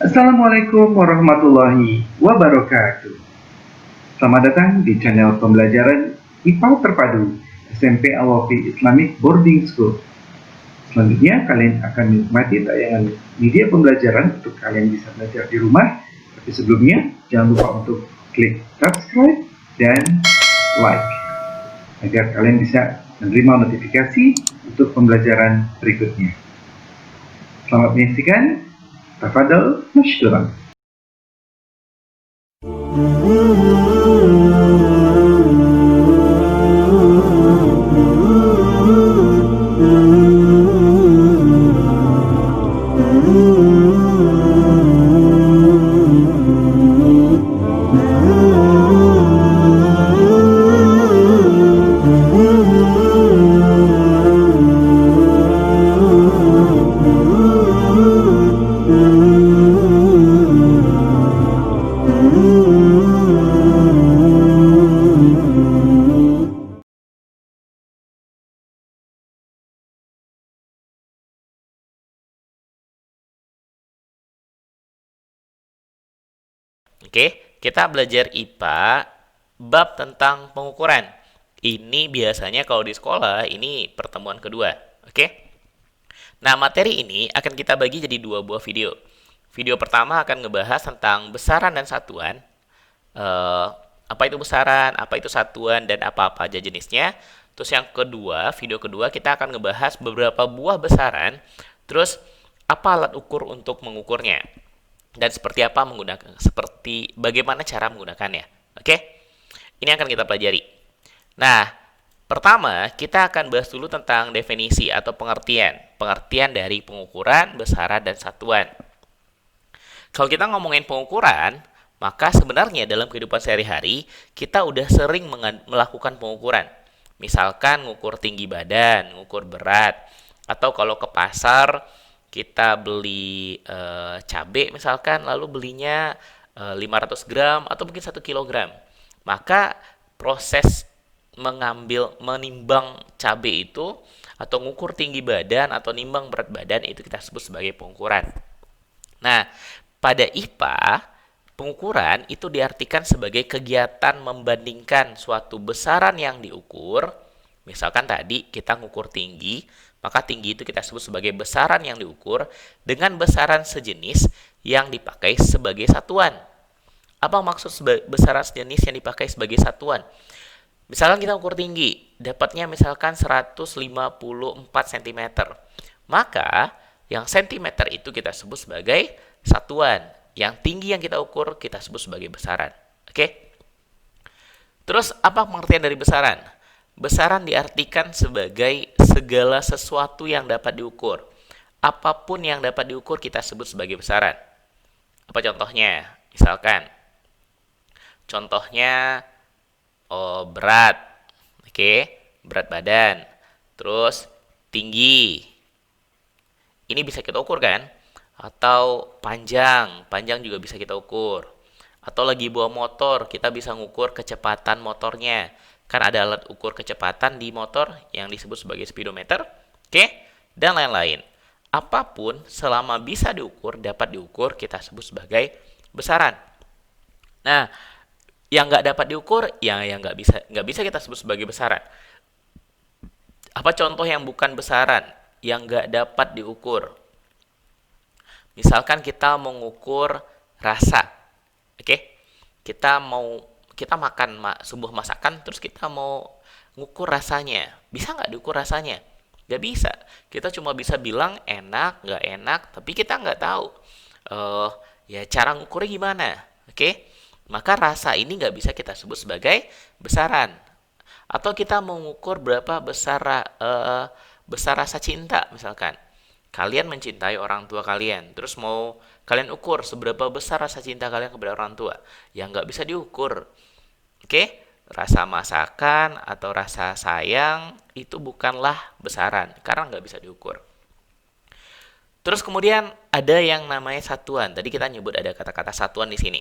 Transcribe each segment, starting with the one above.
Assalamualaikum warahmatullahi wabarakatuh. Selamat datang di channel pembelajaran IPA Terpadu SMP Al-Wafi Islamic Boarding School. Selanjutnya, kalian akan menikmati tayangan media pembelajaran untuk kalian bisa belajar di rumah. Tapi sebelumnya, jangan lupa untuk klik subscribe dan like agar kalian bisa menerima notifikasi untuk pembelajaran berikutnya. Selamat menyaksikan. Tafadhal mashkuran. Oke, kita belajar IPA bab tentang pengukuran. Ini biasanya kalau di sekolah, ini pertemuan kedua. Oke? Nah, materi ini akan kita bagi jadi dua buah video. Video pertama akan ngebahas tentang besaran dan satuan. Eh, apa itu besaran, apa itu satuan, dan apa-apa aja jenisnya. Terus yang kedua, video kedua kita akan ngebahas beberapa buah besaran. Terus apa alat ukur untuk mengukurnya dan seperti bagaimana cara menggunakannya. Oke? Ini akan kita pelajari. Nah, pertama kita akan bahas dulu tentang definisi atau pengertian dari pengukuran, besaran, dan satuan. Kalau kita ngomongin pengukuran, maka sebenarnya dalam kehidupan sehari-hari kita udah sering melakukan pengukuran. Misalkan ngukur tinggi badan, ngukur berat, atau kalau ke pasar kita beli cabai misalkan, lalu belinya 500 gram atau mungkin 1 kilogram. Maka proses menimbang cabai itu atau ngukur tinggi badan atau nimbang berat badan itu kita sebut sebagai pengukuran. Nah, pada IPA, pengukuran itu diartikan sebagai kegiatan membandingkan suatu besaran yang diukur. Misalkan tadi kita ngukur tinggi, maka tinggi itu kita sebut sebagai besaran yang diukur dengan besaran sejenis yang dipakai sebagai satuan. Apa maksud besaran sejenis yang dipakai sebagai satuan? Misalkan kita ukur tinggi, dapatnya misalkan 154 cm. Maka yang cm itu kita sebut sebagai satuan. Yang tinggi yang kita ukur kita sebut sebagai besaran. Oke? Terus apa pengertian dari besaran? Besaran diartikan sebagai segala sesuatu yang dapat diukur. Apapun yang dapat diukur kita sebut sebagai besaran. Apa contohnya? Misalkan, contohnya berat, oke, berat badan. Terus tinggi, ini bisa kita ukur kan? Atau panjang, panjang juga bisa kita ukur. Atau lagi bawa motor, kita bisa ngukur kecepatan motornya. Kan ada alat ukur kecepatan di motor yang disebut sebagai speedometer, oke, dan lain-lain. Apapun selama bisa diukur, dapat diukur, kita sebut sebagai besaran. Nah, yang nggak dapat diukur, yang nggak bisa kita sebut sebagai besaran. Apa contoh yang bukan besaran, yang nggak dapat diukur? Misalkan kita mengukur rasa, oke? Kita makan sebuah masakan, terus kita mau ngukur rasanya, bisa nggak diukur rasanya? Nggak bisa. Kita cuma bisa bilang enak, nggak enak, tapi kita nggak tahu ya cara ngukurnya gimana, oke? Maka rasa ini nggak bisa kita sebut sebagai besaran. Atau kita mau ngukur berapa besar rasa cinta misalkan. Kalian mencintai orang tua kalian, terus mau kalian ukur seberapa besar rasa cinta kalian kepada orang tua, yang nggak bisa diukur. Oke, rasa masakan atau rasa sayang itu bukanlah besaran karena nggak bisa diukur. Terus kemudian ada yang namanya satuan. Tadi kita nyebut ada kata-kata satuan di sini.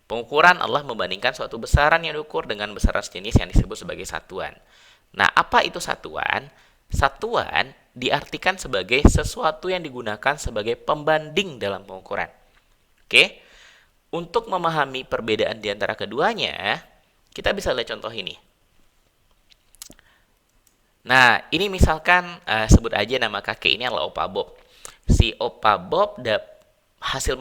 Pengukuran Allah membandingkan suatu besaran yang diukur dengan besaran sejenis yang disebut sebagai satuan. Nah, apa itu satuan? Satuan diartikan sebagai sesuatu yang digunakan sebagai pembanding dalam pengukuran. Oke. Untuk memahami perbedaan di antara keduanya, kita bisa lihat contoh ini. Nah, ini misalkan sebut aja nama kakek ini adalah Opa Bob. Si Opa Bob hasil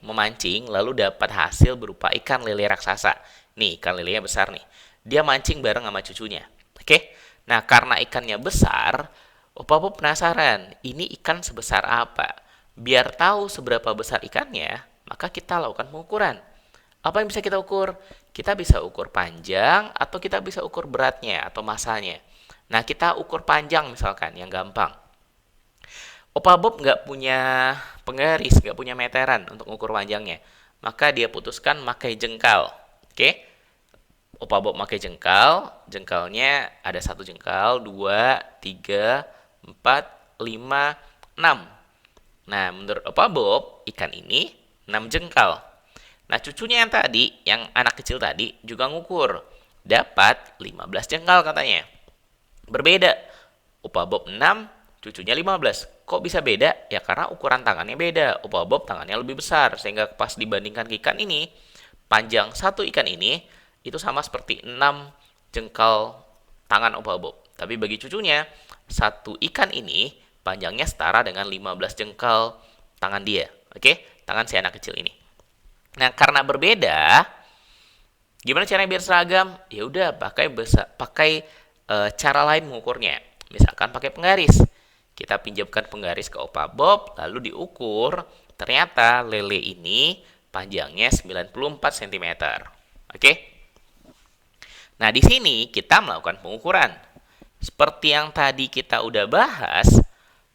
memancing, lalu dapat hasil berupa ikan lele raksasa. Nih, ikan lelenya besar nih. Dia mancing bareng sama cucunya. Oke? Nah, karena ikannya besar, Opa Bob penasaran, ini ikan sebesar apa? Biar tahu seberapa besar ikannya, maka kita lakukan pengukuran. Apa yang bisa kita ukur? Kita bisa ukur panjang, atau kita bisa ukur beratnya atau masanya. Nah, kita ukur panjang misalkan, yang gampang. Opa Bob nggak punya penggaris, nggak punya meteran untuk mengukur panjangnya. Maka dia putuskan pakai jengkal. Oke? Opa Bob pakai jengkal. Jengkalnya ada 1 jengkal, 2, 3, 4, 5, 6. Nah, menurut Opa Bob, ikan ini 6 jengkal. Nah, cucunya yang tadi, yang anak kecil tadi, juga ngukur. Dapat 15 jengkal katanya. Berbeda. Opa Bob 6, cucunya 15. Kok bisa beda? Ya karena ukuran tangannya beda. Opa Bob tangannya lebih besar. Sehingga pas dibandingkan ikan ini, panjang satu ikan ini, itu sama seperti 6 jengkal tangan Opa Bob. Tapi bagi cucunya, satu ikan ini panjangnya setara dengan 15 jengkal tangan dia. Oke? Tangan si anak kecil ini. Nah, karena berbeda, gimana caranya biar seragam? Ya udah, pakai cara lain mengukurnya. Misalkan pakai penggaris. Kita pinjamkan penggaris ke Opa Bob, lalu diukur. Ternyata lele ini panjangnya 94 cm. Oke? Nah, di sini kita melakukan pengukuran. Seperti yang tadi kita udah bahas,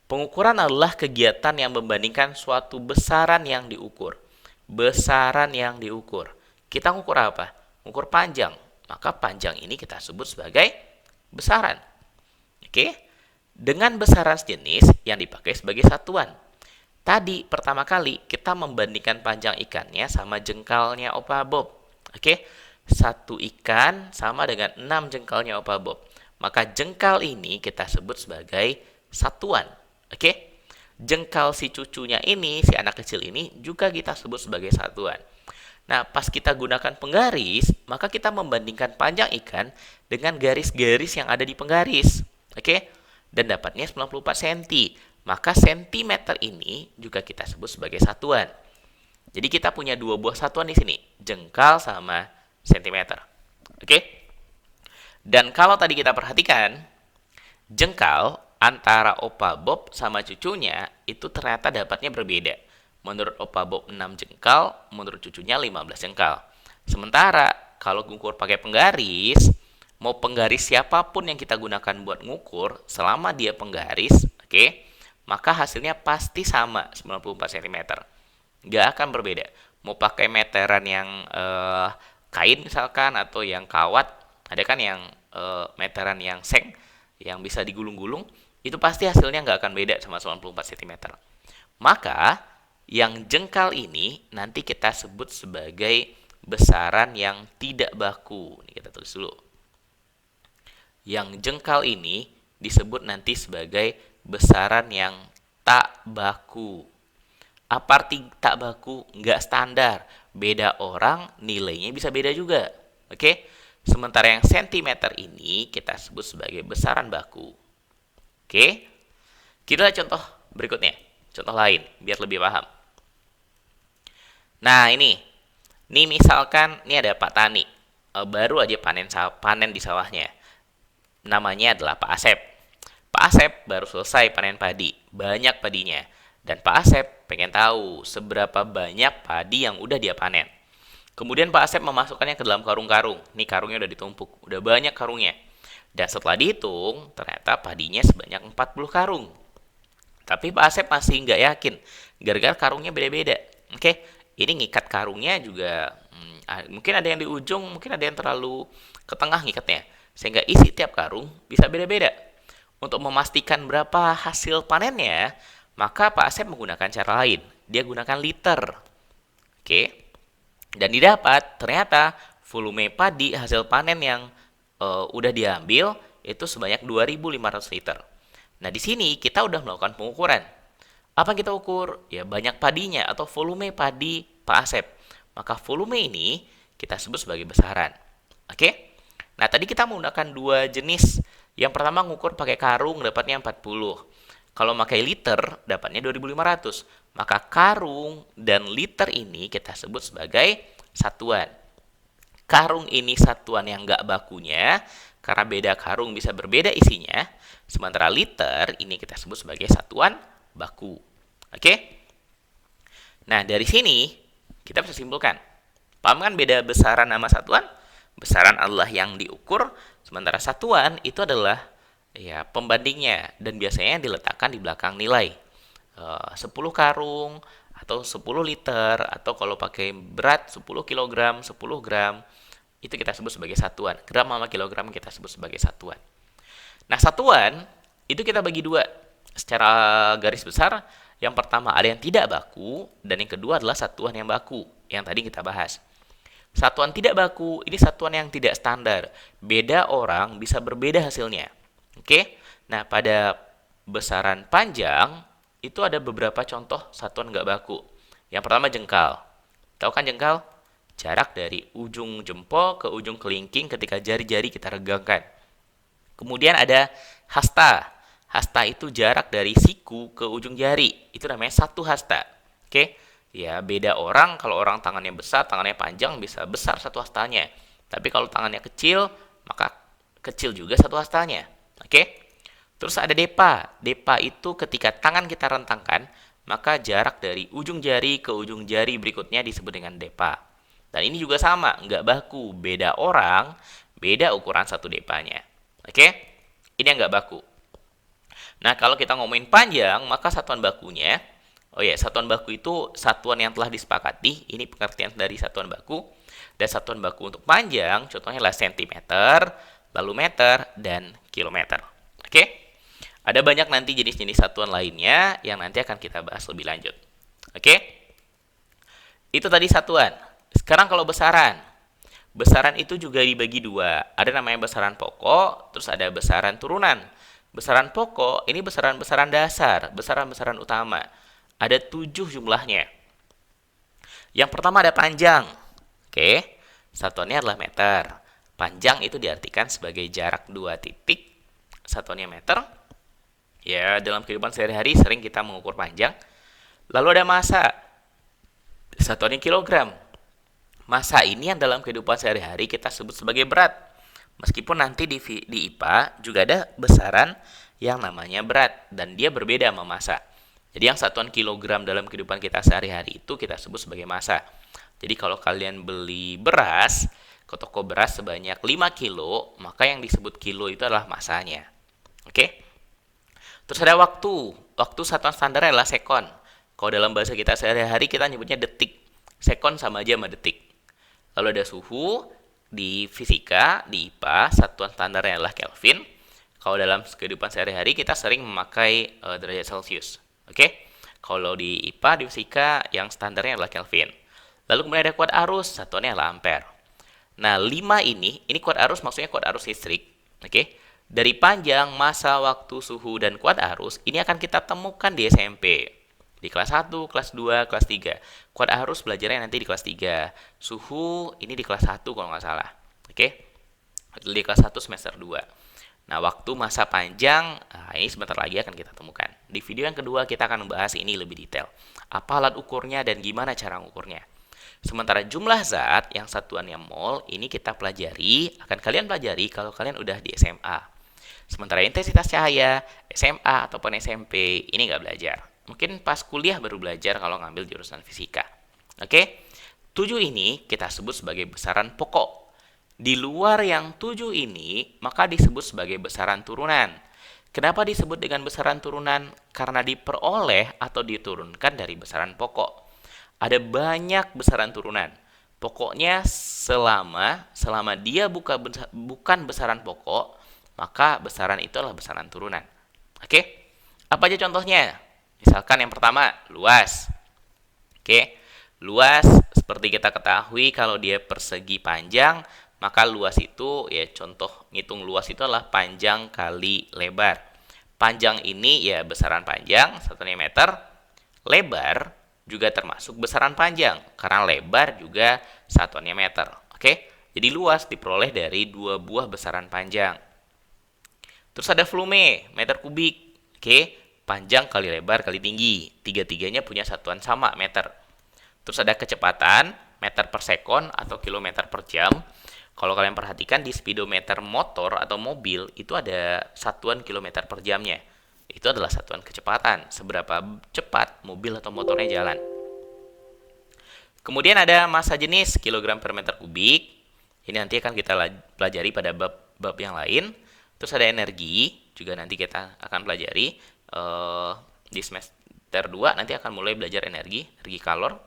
pengukuran adalah kegiatan yang membandingkan suatu besaran yang diukur. Besaran yang diukur. Kita ngukur apa? Ngukur panjang. Maka panjang ini kita sebut sebagai besaran. Oke? Dengan besaran sejenis yang dipakai sebagai satuan. Tadi pertama kali kita membandingkan panjang ikannya sama jengkalnya Opa Bob. Oke? Satu ikan sama dengan 6 jengkalnya Opa Bob. Maka jengkal ini kita sebut sebagai satuan. Oke? Jengkal si cucunya ini, si anak kecil ini juga kita sebut sebagai satuan. Nah, pas kita gunakan penggaris, maka kita membandingkan panjang ikan dengan garis-garis yang ada di penggaris. Oke? Dan dapatnya 94 cm. Maka sentimeter ini juga kita sebut sebagai satuan. Jadi kita punya dua buah satuan di sini, jengkal sama sentimeter. Oke? Dan kalau tadi kita perhatikan, jengkal antara Opa Bob sama cucunya itu ternyata dapatnya berbeda. Menurut Opa Bob 6 jengkal, menurut cucunya 15 jengkal. Sementara kalau ngukur pakai penggaris, mau penggaris siapapun yang kita gunakan buat ngukur, selama dia penggaris, oke, maka hasilnya pasti sama 94 cm. Nggak akan berbeda. Mau pakai meteran yang kain misalkan, atau yang kawat, ada kan yang meteran yang seng, yang bisa digulung-gulung, itu pasti hasilnya nggak akan beda sama 94 cm. Maka, yang jengkal ini nanti kita sebut sebagai besaran yang tidak baku. Ini kita tulis dulu. Yang jengkal ini disebut nanti sebagai besaran yang tak baku. Apa arti tak baku? Nggak standar. Beda orang, nilainya bisa beda juga. Oke? Sementara yang sentimeter ini kita sebut sebagai besaran baku. Oke? Kita lihat contoh berikutnya. Contoh lain, biar lebih paham. Nah, ini misalkan, ini ada Pak Tani. Baru aja panen di sawahnya. Namanya adalah Pak Asep. Pak Asep baru selesai panen padi. Banyak padinya. Dan Pak Asep pengen tahu seberapa banyak padi yang udah dia panen. Kemudian Pak Asep memasukkannya ke dalam karung-karung. Nih karungnya udah ditumpuk. Udah banyak karungnya. Dan setelah dihitung, ternyata padinya sebanyak 40 karung. Tapi Pak Asep masih nggak yakin. Gara-gara karungnya beda-beda. Oke, ini ngikat karungnya juga mungkin ada yang di ujung, mungkin ada yang terlalu ke tengah ngikatnya. Sehingga isi tiap karung bisa beda-beda. Untuk memastikan berapa hasil panennya, maka Pak Asep menggunakan cara lain. Dia gunakan liter. Oke. Dan didapat ternyata volume padi hasil panen yang udah diambil itu sebanyak 2.500 liter. Nah, di sini kita udah melakukan pengukuran. Apa yang kita ukur? Ya, banyak padinya atau volume padi Pak Asep. Maka volume ini kita sebut sebagai besaran. Oke? Nah, tadi kita menggunakan dua jenis. Yang pertama ngukur pakai karung dapatnya 40. Kalau pakai liter dapatnya 2500. Maka karung dan liter ini kita sebut sebagai satuan. Karung ini satuan yang nggak bakunya, karena beda karung bisa berbeda isinya. Sementara liter ini kita sebut sebagai satuan baku. Oke? Nah, dari sini kita bisa simpulkan. Paham kan beda besaran sama satuan? Besaran adalah yang diukur, sementara satuan itu adalah ya pembandingnya, dan biasanya diletakkan di belakang nilai. 10 karung atau 10 liter, atau kalau pakai berat 10 kilogram, 10 gram, itu kita sebut sebagai satuan. Gram sama kilogram kita sebut sebagai satuan. Nah, satuan itu kita bagi dua secara garis besar. Yang pertama ada yang tidak baku, dan yang kedua adalah satuan yang baku, yang tadi kita bahas. Satuan tidak baku ini satuan yang tidak standar. Beda orang bisa berbeda hasilnya. Oke? Nah, pada besaran panjang itu ada beberapa contoh satuan nggak baku. Yang pertama jengkal. Tahu kan jengkal? Jarak dari ujung jempol ke ujung kelingking ketika jari-jari kita regangkan. Kemudian ada hasta. Hasta itu jarak dari siku ke ujung jari. Itu namanya satu hasta. Oke? Ya, beda orang, kalau orang tangannya besar, tangannya panjang, bisa besar satu hastanya. Tapi kalau tangannya kecil, maka kecil juga satu hastanya. Oke? Terus ada depa. Depa itu ketika tangan kita rentangkan, maka jarak dari ujung jari ke ujung jari berikutnya disebut dengan depa. Dan ini juga sama, nggak baku. Beda orang, beda ukuran satu depanya. Oke? Ini yang nggak baku. Nah, kalau kita ngomongin panjang, maka satuan bakunya, satuan baku itu satuan yang telah disepakati. Ini pengertian dari satuan baku. Dan satuan baku untuk panjang, contohnya adalah sentimeter, lalu meter, dan kilometer. Oke? Ada banyak nanti jenis-jenis satuan lainnya yang nanti akan kita bahas lebih lanjut. Oke? Itu tadi satuan. Sekarang kalau besaran. Besaran itu juga dibagi dua. Ada namanya besaran pokok, terus ada besaran turunan. Besaran pokok ini besaran-besaran dasar, besaran-besaran utama. Ada 7 jumlahnya. Yang pertama ada panjang. Oke, satuannya adalah meter. Panjang itu diartikan sebagai jarak 2 titik. Satuannya meter. Ya, dalam kehidupan sehari-hari sering kita mengukur panjang. Lalu ada massa. Satuannya kilogram. Massa ini yang dalam kehidupan sehari-hari kita sebut sebagai berat. Meskipun nanti di IPA juga ada besaran yang namanya berat, dan dia berbeda sama massa. Jadi yang satuan kilogram dalam kehidupan kita sehari-hari itu kita sebut sebagai massa. Jadi kalau kalian beli beras ke toko beras sebanyak 5 kilo, maka yang disebut kilo itu adalah massanya. Oke? Terus ada waktu. Waktu satuan standarnya adalah sekon. Kalau dalam bahasa kita sehari-hari kita nyebutnya detik. Sekon sama aja sama detik. Lalu ada suhu. Di fisika, di IPA, satuan standarnya adalah Kelvin. Kalau dalam kehidupan sehari-hari kita sering memakai derajat Celcius. Oke? Kalau di IPA, di fisika, yang standarnya adalah Kelvin. Lalu kemudian ada kuat arus, satuannya adalah ampere. Nah, 5 ini kuat arus maksudnya kuat arus listrik. Oke? Dari panjang, massa, waktu, suhu, dan kuat arus, ini akan kita temukan di SMP. Di kelas 1, kelas 2, kelas 3. Kuat arus belajarnya nanti di kelas 3. Suhu ini di kelas 1 kalau nggak salah. Oke? Di kelas 1 semester 2. Nah, waktu masa panjang, ini sebentar lagi akan kita temukan. Di video yang kedua kita akan membahas ini lebih detail. Apa alat ukurnya dan gimana cara mengukurnya. Sementara jumlah zat yang satuannya mol, ini kita pelajari, akan kalian pelajari kalau kalian udah di SMA. Sementara intensitas cahaya, SMA ataupun SMP, ini nggak belajar. Mungkin pas kuliah baru belajar kalau ngambil jurusan fisika. Oke? 7 ini kita sebut sebagai besaran pokok. Di luar yang 7 ini, maka disebut sebagai besaran turunan. Kenapa disebut dengan besaran turunan? Karena diperoleh atau diturunkan dari besaran pokok. Ada banyak besaran turunan. Pokoknya selama dia bukan besaran pokok, maka besaran itu adalah besaran turunan. Oke? Apa aja contohnya? Misalkan yang pertama, luas. Oke, luas seperti kita ketahui kalau dia persegi panjang, maka luas itu ya contoh ngitung luas itu adalah panjang kali lebar. Panjang ini ya besaran panjang, satunya meter. Lebar juga termasuk besaran panjang, karena lebar juga satuannya meter. Oke, jadi luas diperoleh dari dua buah besaran panjang. Terus ada volume, meter kubik. Oke, panjang kali lebar kali tinggi. Tiga-tiganya punya satuan sama, meter. Terus ada kecepatan, meter per sekon atau kilometer per jam. Kalau kalian perhatikan di speedometer motor atau mobil, itu ada satuan kilometer per jamnya. Itu adalah satuan kecepatan, seberapa cepat mobil atau motornya jalan. Kemudian ada massa jenis, kilogram per meter kubik. Ini nanti akan kita pelajari pada bab yang lain. Terus ada energi, juga nanti kita akan pelajari di semester 2 nanti akan mulai belajar energi kalor,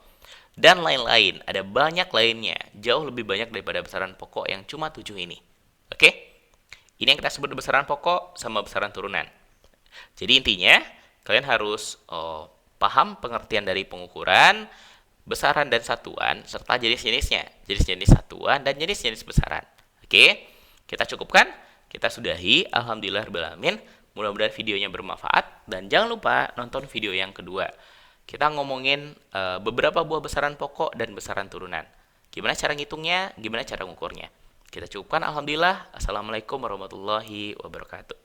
dan lain-lain. Ada banyak lainnya, jauh lebih banyak daripada besaran pokok yang cuma 7 ini. Oke? Ini yang kita sebut besaran pokok sama besaran turunan. Jadi intinya, kalian harus paham pengertian dari pengukuran, besaran dan satuan, serta jenis-jenisnya. Jenis-jenis satuan dan jenis-jenis besaran. Oke? Kita cukupkan, kita sudahi. Alhamdulillahirrahmanirrahim. Mudah-mudahan videonya bermanfaat. Dan jangan lupa nonton video yang kedua. Kita ngomongin beberapa buah besaran pokok dan besaran turunan. Gimana cara ngitungnya, gimana cara ngukurnya. Kita cukupkan, alhamdulillah. Assalamualaikum warahmatullahi wabarakatuh.